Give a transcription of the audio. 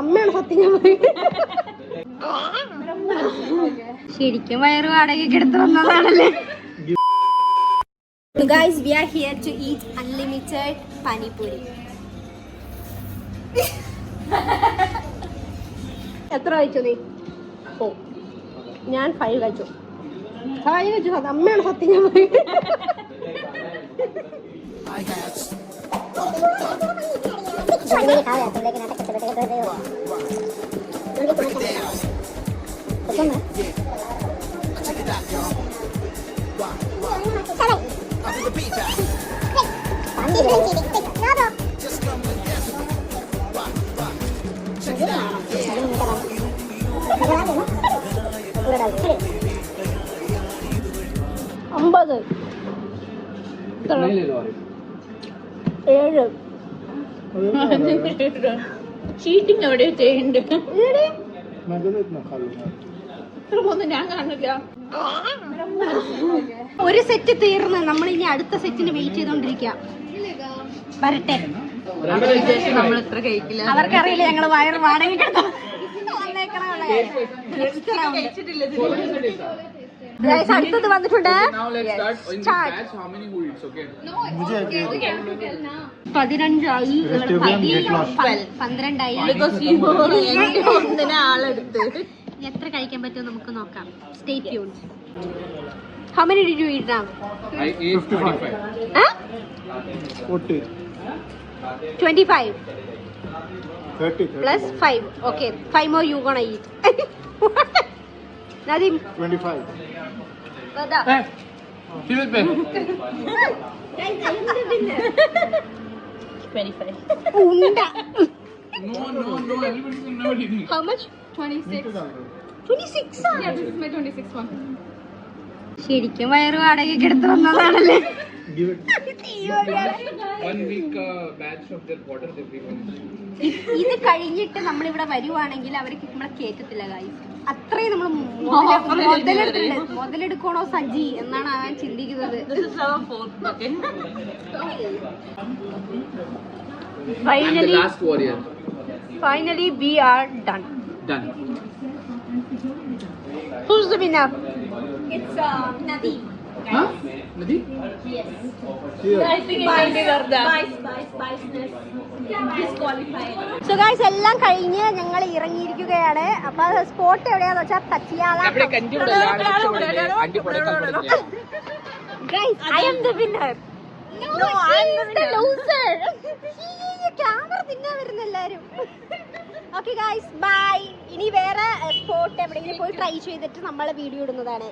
അമ്മയാണ് സത്യം. ശരിക്കും വയറ് വാടകയ്ക്ക് എടുത്ത് വന്നതാണല്ലേ. So guys, we are here to eat unlimited pani puri. എത്ര കഴിച്ചു നീ? ഓ ഞാൻ 5 കഴിച്ചു. 5 കഴിച്ചു. അമ്മയാണ് സത്യം. ഞാൻ അമ്പത് 7 ചീറ്റിംഗ് എവിടെ ചെയ്യണ്ട്. ഞാൻ കാണില്ല. ഒരു സെറ്റ് തീർന്ന് നമ്മൾ ഇനി അടുത്ത സെറ്റിന് വെയിറ്റ് ചെയ്തോണ്ടിരിക്കാം. വരട്ടെ. നമ്മൾ ഇത്ര കഴിക്കില്ല. അവർക്കറിയില്ല ഞങ്ങള് വയറ് വാടകയ്ക്ക് അടുത്തത് വന്നിട്ടുണ്ട്. 15ആയി 12ആയി. ആളെടുത്ത് എത്ര കഴിക്കാൻ പറ്റുമോ നമുക്ക് നോക്കാം. Stay tuned. How many did you eat now? I ate 25. Huh? 25. 30. Plus 5. Okay. 5 more you gonna eat. Nadim. 25. Vada. Hey, give it back. 25. Unda. No. Everybody's never eating. How much? 26. 26. Yeah, this is my 26th one. ശരിക്കും വയറ് വാടകയ്ക്ക് എടുത്ത് വന്നതാണല്ലേ. Give it. 1 week batch of their water everyone. ഇത് കഴിഞ്ഞിട്ട് നമ്മളിവിടെ വരുവാണെങ്കിൽ അവർക്ക് നമ്മളെ കേറ്റത്തില്ല കാര്യം. അത്രയും നമ്മൾ മുതലെടുക്കണോ സജി എന്നാണ് ഞാൻ ചിന്തിക്കുന്നത്. Finally we are done. Who's the winner? It's Nadeem. Huh? Nadi? Yes. Here. I think it will be Varda. Spiceness. Disqualified. So guys, എല്ലാം കഴിഞ്ഞ് ഞങ്ങൾ ഇറങ്ങിയിരിക്കുകയാണ്. അപ്പൊ സ്പോട്ട് എവിടെയാന്ന് വെച്ചാൽ തച്ചിയാല. Guys, I am the winner. No, I am the loser. Camera തിന്നാൻ വരുന്ന എല്ലാരും. Okay guys, bye. ഇനി വേറെ സ്പോട്ട് എവിടെയെങ്കിലും പോയി ട്രൈ ചെയ്തിട്ട് നമ്മൾ വീഡിയോ ഇടുന്നതാണ്.